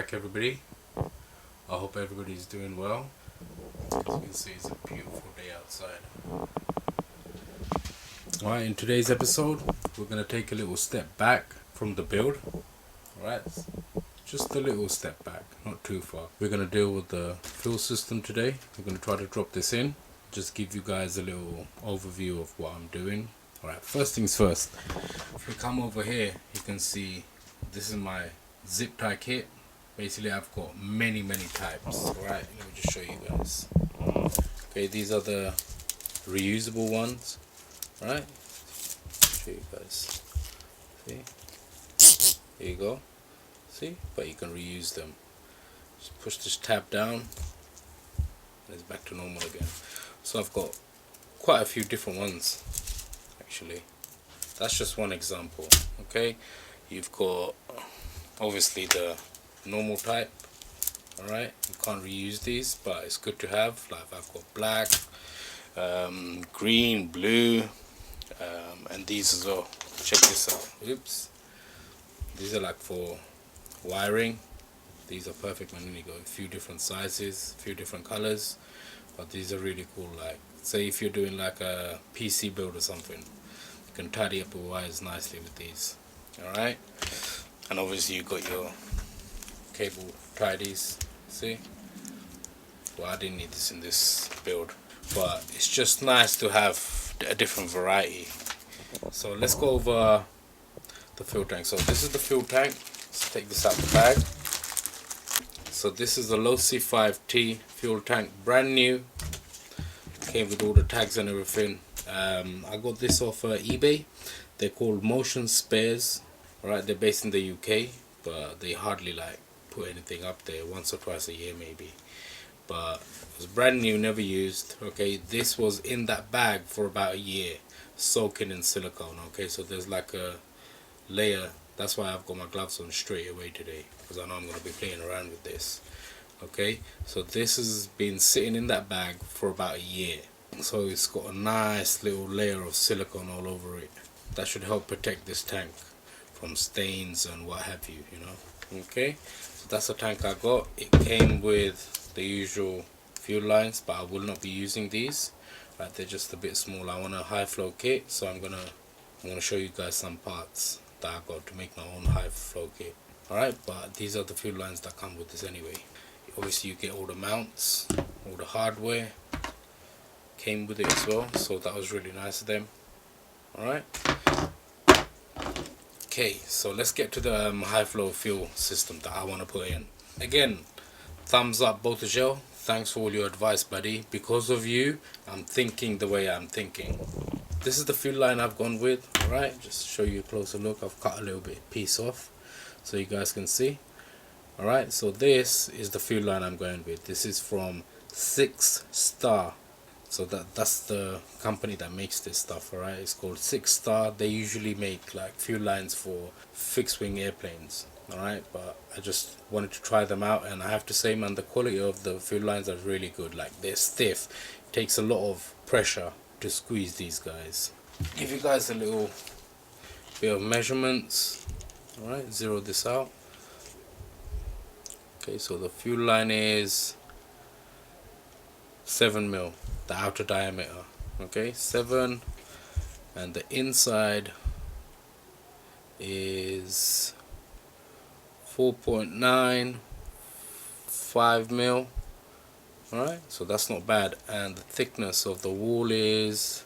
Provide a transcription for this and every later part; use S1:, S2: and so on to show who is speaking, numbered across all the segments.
S1: back, everybody. I hope everybody's doing well. As you can see, it's a beautiful day outside. Alright, in today's episode, we're going to take a little step back from the build. Alright, just a little step back, not too far. We're going to deal with the fuel system today. We're going to try to drop this in, just give you guys a little overview of what I'm doing. Alright, first things first. If we come over here, you can see this is my zip tie kit. Basically, I've got many types. Alright, let me just show you guys. Okay, these are the reusable ones. Right, show you guys. See, there you go. See, but you can reuse them. Just push this tab down, and it's back to normal again. So I've got quite a few different ones. Actually, that's just one example. Okay, you've got obviously the normal type. Alright, you can't reuse these, but it's good to have. Like I've got black, green, blue, and these as well. Check this out. Oops, these are like for wiring. These are perfect, man. You got a few different sizes, a few different colors, but these are really cool. Like, say if you're doing like a PC build or something, you can tidy up the wires nicely with these. Alright, and obviously you got your cable tidies. See, well, I didn't need this in this build, but it's just nice to have a different variety. So let's go over the fuel tank. So this is the fuel tank. Let's take this out the bag. So this is the Losi 5ive fuel tank, brand new. Came with all the tags and everything. I got this off eBay. They're called Motion Spares. Alright, they're based in the UK, but they hardly like put anything up there, once or twice a year maybe. But it was brand new, never used. Okay, this was in that bag for about a year, soaking in silicone. Okay, so there's like a layer. That's why I've got my gloves on straight away today, because I know I'm going to be playing around with this. Okay, so this has been sitting in that bag for about a year, so it's got a nice little layer of silicone all over it. That should help protect this tank from stains and what have you, you know. Okay, so that's the tank I got. It came with the usual fuel lines, but I will not be using these. Right, they're just a bit small. I want a high flow kit, so I'm gonna show you guys some parts that I got to make my own high flow kit. Alright, but these are the fuel lines that come with this anyway. Obviously you get all the mounts, all the hardware came with it as well, so that was really nice of them. Alright, okay, so let's get to the high flow fuel system that I want to put in. Again, thumbs up BOTAJELL, thanks for all your advice, buddy. Because of you, I'm thinking the way I'm thinking. This is the fuel line I've gone with. Alright, just show you a closer look. I've cut a little bit piece off so you guys can see. Alright, so this is the fuel line I'm going with. This is from 6-Star. So that's the company that makes this stuff. Alright, it's called 6-Star. They usually make like fuel lines for fixed wing airplanes. Alright, but I just wanted to try them out, and I have to say, man, the quality of the fuel lines are really good. Like, they're stiff. It takes a lot of pressure to squeeze these guys. Give you guys a little bit of measurements. Alright, zero this out. Okay, so the fuel line is 7 mil, the outer diameter. Okay, 7, and the inside is 4.95 mil. Alright, so that's not bad, and the thickness of the wall is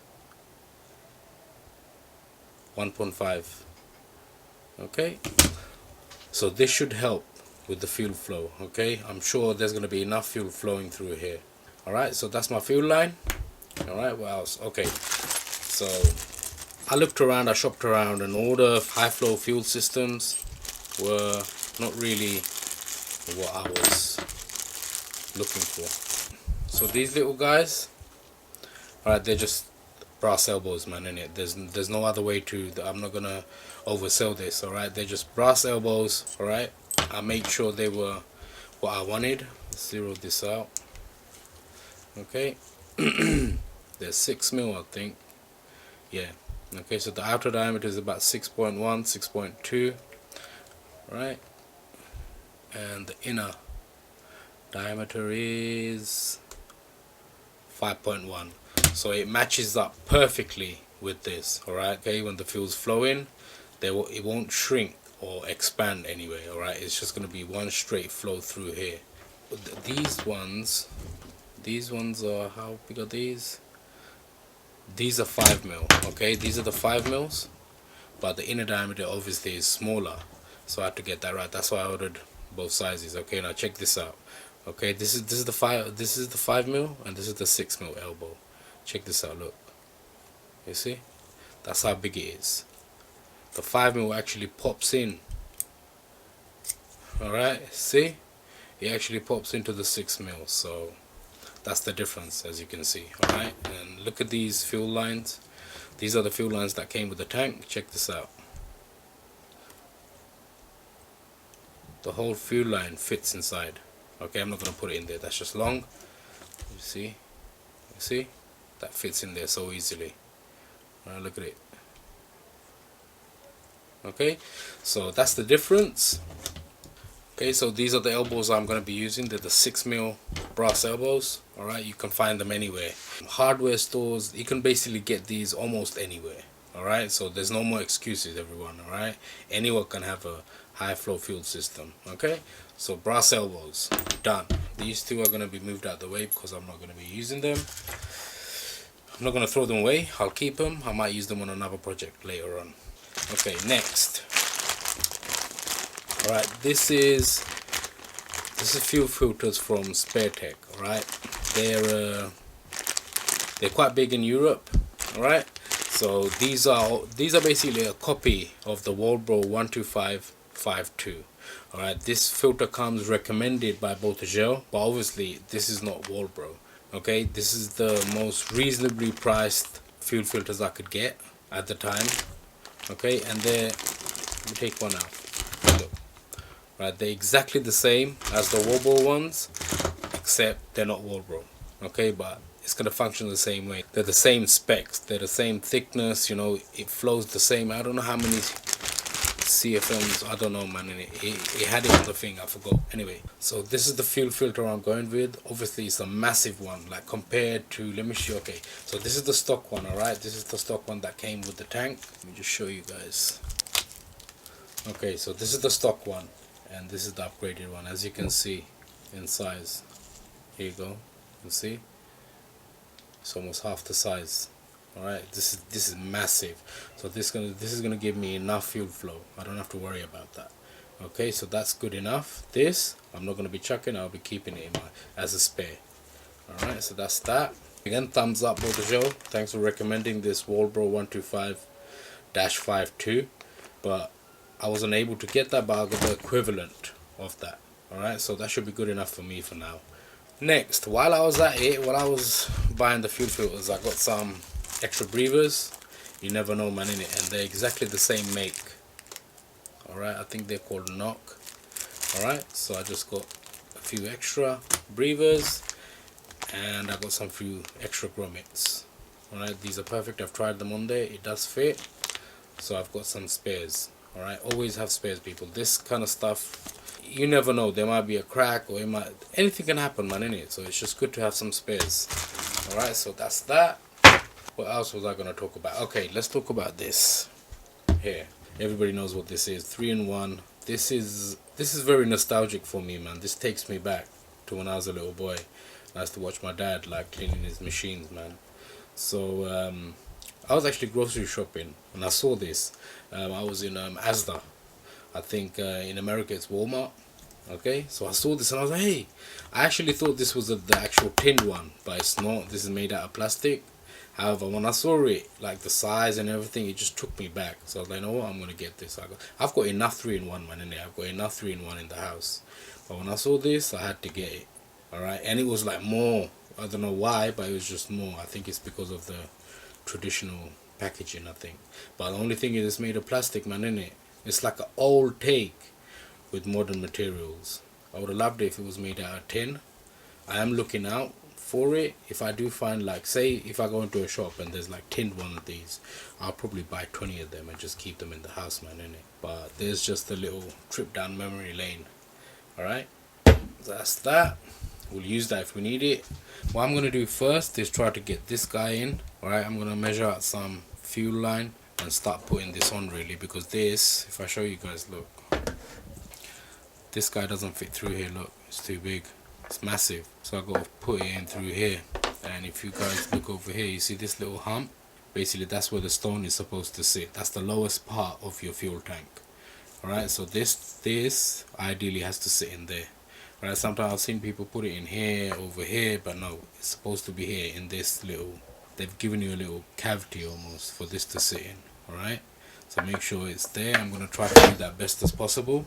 S1: 1.5. okay, so this should help with the fuel flow. Okay, I'm sure there's going to be enough fuel flowing through here. Alright, so that's my fuel line. Alright, what else? Okay, so I looked around, I shopped around, and all the high flow fuel systems were not really what I was looking for. So these little guys, alright, they're just brass elbows, man, innit? There's no other way to, I'm not gonna oversell this. Alright, they're just brass elbows. Alright, I made sure they were what I wanted. Let's zero this out. Okay, they're 6 mil, I think. Yeah, Okay, so the outer diameter is about 6.1, 6.2, right? and the inner diameter is 5.1. So it matches up perfectly with this. Alright, okay, when the fuel's flowing, it won't shrink or expand anyway. Alright, it's just going to be one straight flow through here. These ones are, how big are these? These are 5mm. Okay, these are the 5mm, but the inner diameter obviously is smaller, so I had to get that right. That's why I ordered both sizes. Okay, now check this out. Okay, this is the 5mm, and this is the 6mm elbow. Check this out. Look, you see, that's how big it is. The 5mm actually pops in. Alright, see, it actually pops into the 6mm. So that's the difference, as you can see. Alright, and look at these fuel lines. These are the fuel lines that came with the tank. Check this out. The whole fuel line fits inside. Okay, I'm not going to put it in there, that's just long. You see, that fits in there so easily. Look at it. Okay, so that's the difference. Okay, so these are the elbows I'm going to be using. They're the 6mm brass elbows. Alright, you can find them anywhere. Hardware stores, you can basically get these almost anywhere. Alright, so there's no more excuses, everyone. Alright, anyone can have a high flow fuel system. Okay, so brass elbows, done. These two are going to be moved out the way because I'm not going to be using them. I'm not going to throw them away, I'll keep them. I might use them on another project later on. Okay, next. Alright, this is fuel filters from SpareTech. Alright, they're quite big in Europe. Alright, so these are basically a copy of the Walbro 12552. Alright, this filter comes recommended by BOTAJELL'S, but obviously this is not Walbro. Okay, this is the most reasonably priced fuel filters I could get at the time. Okay, and let me take one out. Look. Right, they're exactly the same as the Walbro ones, except they're not Walbro. Okay, but it's gonna function the same way. They're the same specs, they're the same thickness, you know, it flows the same. I don't know how many CFMs, I don't know, man. It had it on the thing, I forgot. Anyway, so this is the fuel filter I'm going with. Obviously it's a massive one, like compared to, let me show. Okay, so this is the stock one. Alright, this is the stock one that came with the tank. Let me just show you guys. Okay, so this is the stock one, and this is the upgraded one. As you can see in size, here you go, you can see it's almost half the size. Alright, this is massive. So this is gonna give me enough fuel flow. I don't have to worry about that. Okay, so that's good enough. This I'm not gonna be chucking, I'll be keeping it in as a spare. Alright, so that's that. Again, thumbs up BOTAJELL'S. Thanks for recommending this Walbro 125-52. But I wasn't able to get that, but I got the equivalent of that. Alright, so that should be good enough for me for now. Next, while I was buying the fuel filters, I got some extra breathers. You never know, man, innit? And they're exactly the same make. Alright, I think they're called Knock. Alright, so I just got a few extra breathers, and I got some few extra grommets. Alright, these are perfect. I've tried them on there, it does fit. So I've got some spares. Alright, always have spares, people. This kind of stuff, you never know, there might be a crack, or anything can happen, man, innit? So it's just good to have some spares. Alright, so that's that. What else was I going to talk about? Okay, let's talk about this here. Everybody knows what this is. 3-in-1. This is very nostalgic for me, man. This takes me back to when I was a little boy. I used to watch my dad like cleaning his machines, man. So I was actually grocery shopping and I saw this. I was in Asda. I think in America it's Walmart. Okay, so I saw this and I was like, hey, I actually thought this was the actual tinned one, but it's not. This is made out of plastic. However, when I saw it, like the size and everything, it just took me back. So I was like, you know what, I'm going to get this. I've got enough 3-in-1, man, in there. I've got enough 3-in-1 in the house. But when I saw this, I had to get it. Alright, and it was like more. I don't know why, but it was just more. I think it's because of the traditional packaging, I think. But the only thing is it's made of plastic, man, innit? It's like an old take with modern materials. I would have loved it if it was made out of tin. I am looking out for it. If I do find, like, say if I go into a shop and there's like tinned one of these, I'll probably buy 20 of them and just keep them in the house, man, innit? But there's just a little trip down memory lane Alright, that's that. We'll use that if we need it. What I'm gonna do first is try to get this guy in. Alright, I'm gonna measure out some fuel line and start putting this on, really, because this, if I show you guys, look, this guy doesn't fit through here. Look, it's too big, it's massive, so I gotta put it in through here. And if you guys look over here, you see this little hump? Basically that's where the stone is supposed to sit. That's the lowest part of your fuel tank. Alright, so this ideally has to sit in there. Right, sometimes I've seen people put it in here, over here, but no, it's supposed to be here in this little, they've given you a little cavity almost for this to sit in. Alright, so make sure it's there. I'm going to try to do that best as possible.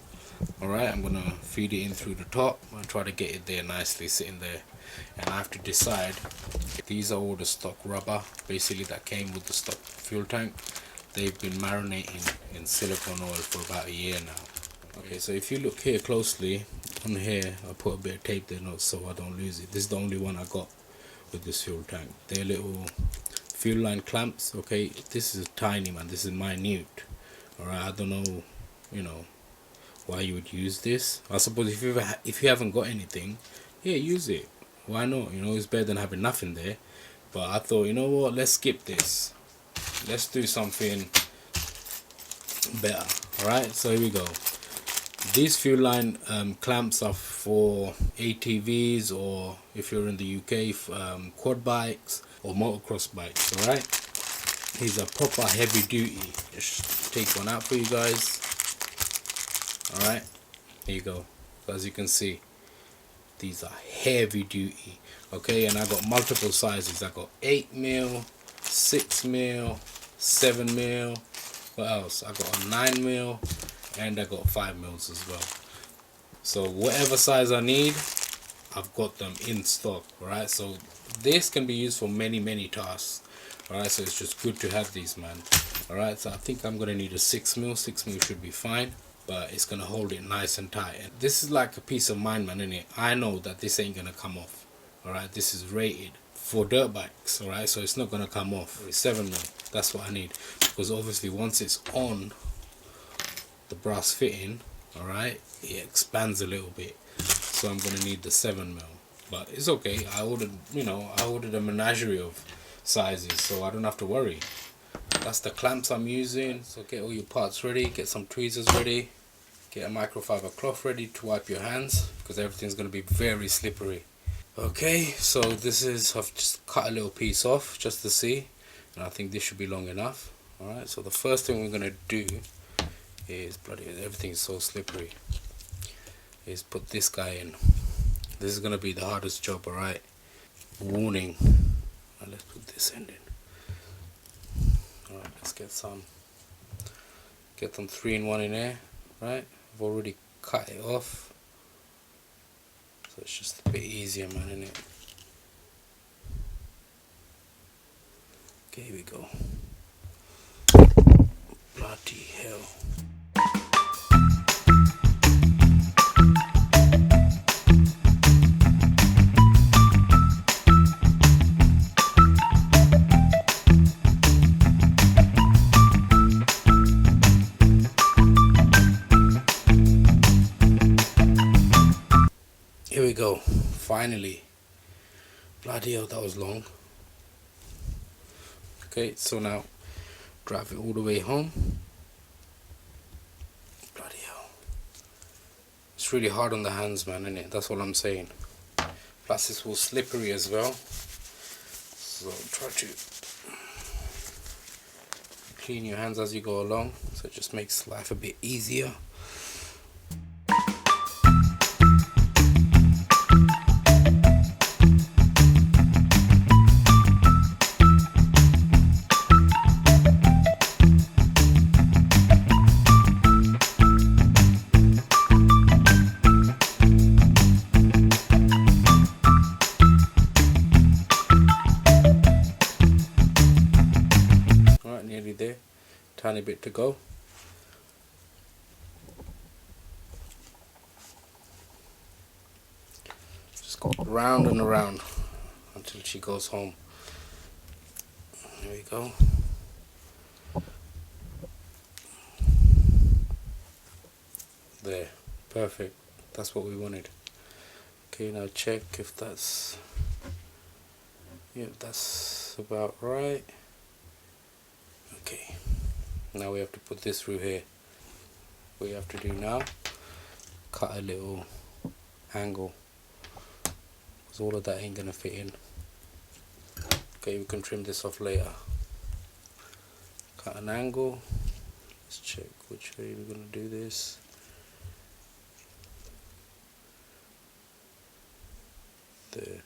S1: Alright, I'm going to feed it in through the top and try to get it there nicely sitting there. And I have to decide, these are all the stock rubber basically that came with the stock fuel tank. They've been marinating in silicone oil for about a year now. Okay, so if you look here closely, on here I put a bit of tape there not so I don't lose it. This is the only one I got with this fuel tank. They're little fuel line clamps. Okay, this is tiny, man, this is minute. Alright, I don't know, you know, why you would use this. I suppose if you haven't got anything, yeah, use it. Why not? You know, it's better than having nothing there. But I thought, you know what, let's skip this, let's do something better. Alright, so here we go. These fuel line clamps are for ATVs, or if you're in the UK, quad bikes or motocross bikes. Alright, these are proper heavy duty. Just take one out for you guys. Alright, here you go. As you can see, these are heavy duty. Okay, and I got multiple sizes. I got 8mm, 6mm, 7mm. What else? I got a 9mm, and I got 5mm as well. So whatever size I need, I've got them in stock. Alright, so this can be used for many tasks. Alright, so it's just good to have these, man. Alright, so I think I'm gonna need a 6mm. 6mm should be fine, but it's gonna hold it nice and tight. And this is like a piece of mind, man, innit? I know that this ain't gonna come off. Alright, this is rated for dirt bikes. Alright, so it's not gonna come off. It's 7mm. That's what I need, because obviously once it's on the brass fitting, alright, it expands a little bit, so I'm gonna need the 7mm. But it's okay, I ordered, you know, I ordered a menagerie of sizes, so I don't have to worry. That's the clamps I'm using. So get all your parts ready, get some tweezers ready, get a microfiber cloth ready to wipe your hands, because everything's gonna be very slippery. Okay, so this is, I've just cut a little piece off just to see, and I think this should be long enough. Alright, so the first thing we're gonna do is, bloody, everything's so slippery, is put this guy in. This is gonna be the hardest job. Alright, warning. Now let's put this end in. Alright, let's get them 3-in-1 in there. Right, I've already cut it off, so it's just a bit easier, man, isn't it? Okay, here we go. Bloody hell. Here we go, finally. Bloody hell, that was long. Okay, so now drive it all the way home. Bloody hell. It's really hard on the hands, man, isn't it? That's all I'm saying. Plus it's all slippery as well. So try to clean your hands as you go along, so it just makes life a bit easier. Nearly there, tiny bit to go. Just go round and around until she goes home. There we go. There, perfect. That's what we wanted. Okay, now check if that's, yeah, that's about right. Okay, now we have to put this through here. What you have to do now, cut a little angle, because all of that ain't gonna fit in. Okay, we can trim this off later. Cut an angle. Let's check which way we're gonna do this. There.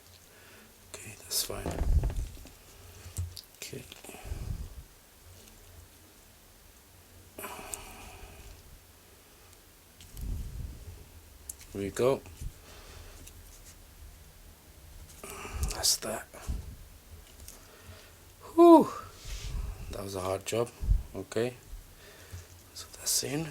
S1: Okay, that's fine. Okay. Here we go. That's that. Whew. That was a hard job. Okay. So that's in.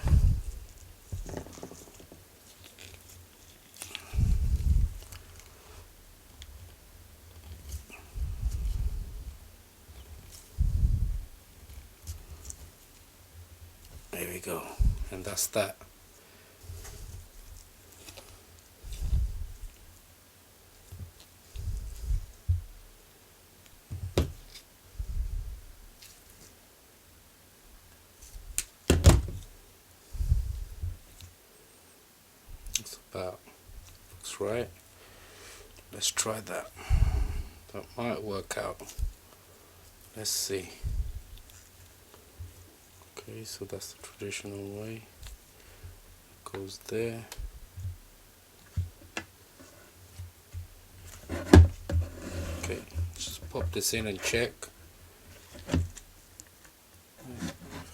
S1: There we go. And that's that. It's about, looks right. Let's try that. That might work out. Let's see. Okay, so that's the traditional way. Goes there. Okay, just pop this in and check. I'll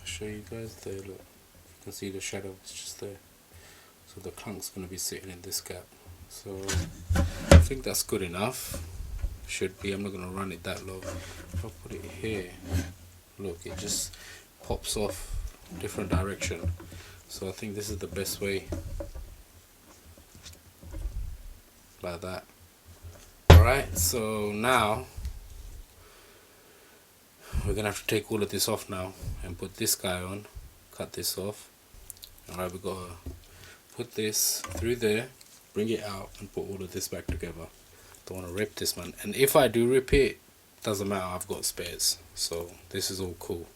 S1: show you guys there, look. You can see the shadow, it's just there. So the clunk's going to be sitting in this gap. So I think that's good enough. Should be. I'm not going to run it that low. If I put it here, look, it just pops off different direction. So I think this is the best way. Like that. Alright, so now we're going to have to take all of this off now and put this guy on. Cut this off. Alright, we've got to put this through there, bring it out and put all of this back together. Don't want to rip this, man. And if I do rip it, doesn't matter, I've got spares. So this is all cool.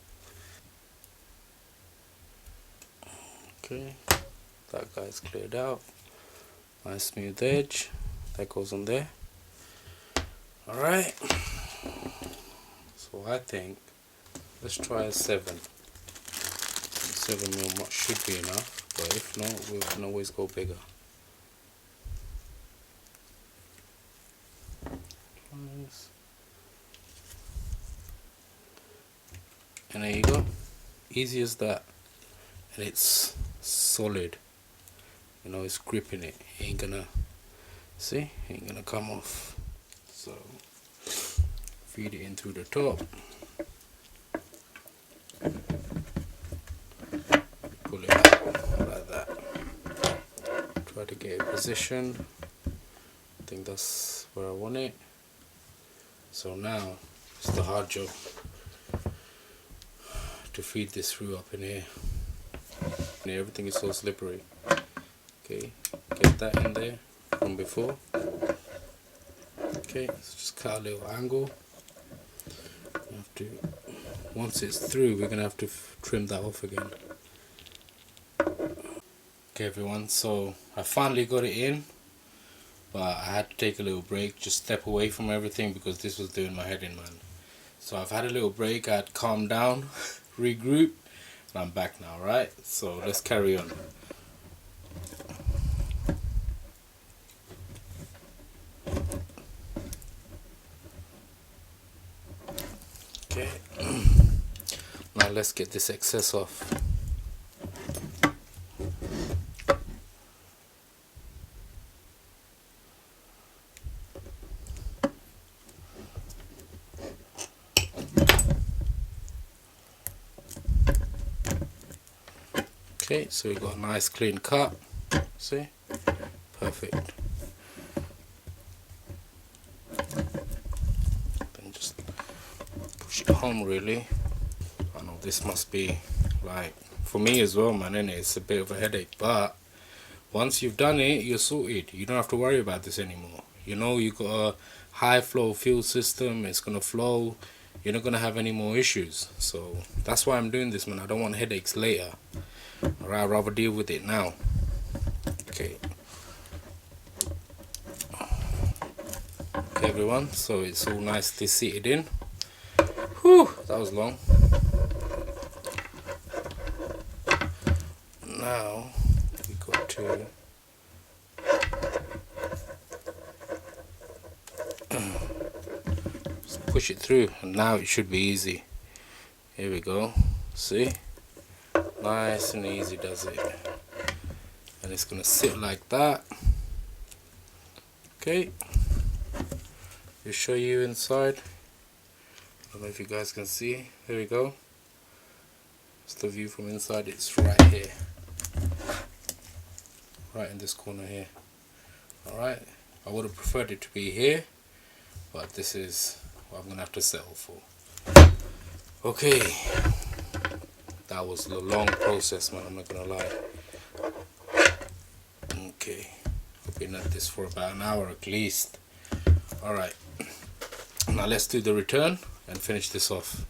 S1: Okay, that guy's cleared out. Nice smooth edge. That goes on there. Alright. So I think, let's try a 7. 7mm should be enough. But if not, we can always go bigger. Nice. And there you go. Easy as that. And it's solid. You know, it's gripping it. It ain't gonna, see? It ain't gonna come off. So, feed it in through the top. Pull it out like that. Try to get it positioned. I think that's where I want it. So now it's the hard job to feed this through up in here. And everything is so slippery. Okay, get that in there from before. Okay, so just cut a little angle. You have to, once it's through, we're gonna have to trim that off again. Okay everyone, so I finally got it in, but I had to take a little break, just step away from everything because this was doing my head in, man. So I've had a little break, I had calmed down, regroup, and I'm back now, right? So let's carry on. Okay, now let's get this excess off. Okay, so we got a nice clean cut. See? Perfect. Then just push it home really. I know this must be like, for me as well, man, innit? It's a bit of a headache, but Once you've done it, you're sorted. You don't have to worry about this anymore. You know you got a high flow fuel system, it's gonna flow, you're not gonna have any more issues. So that's why I'm doing this, man. I don't want headaches later. Alright, I'd rather deal with it now. Okay. Okay everyone, so it's all nicely seated in. Whew, that was long. Now we got to just push it through, and now it should be easy. Here we go. See? Nice and easy does it. And it's gonna sit like that. Okay. I'll show you inside. I don't know if you guys can see. There we go. It's the view from inside. It's right here. Right in this corner here. Alright. I would have preferred it to be here, but this is what I'm gonna have to settle for. Okay. That was a long process, man, I'm not gonna lie. Okay. I've been at this for about an hour at least. Alright. Now let's do the return and finish this off.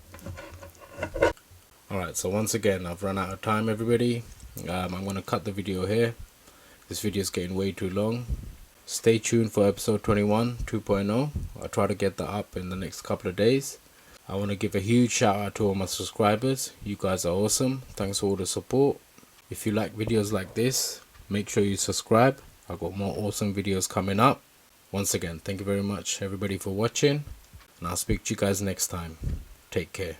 S1: Alright, so once again I've run out of time, everybody. I'm gonna cut the video here. This video is getting way too long. Stay tuned for episode 21 2.0. I'll try to get that up in the next couple of days. I want to give a huge shout out to all my subscribers. You guys are awesome. Thanks for all the support. If you like videos like this, make sure you subscribe. I've got more awesome videos coming up. Once again, thank you very much everybody for watching, and I'll speak to you guys next time. Take care.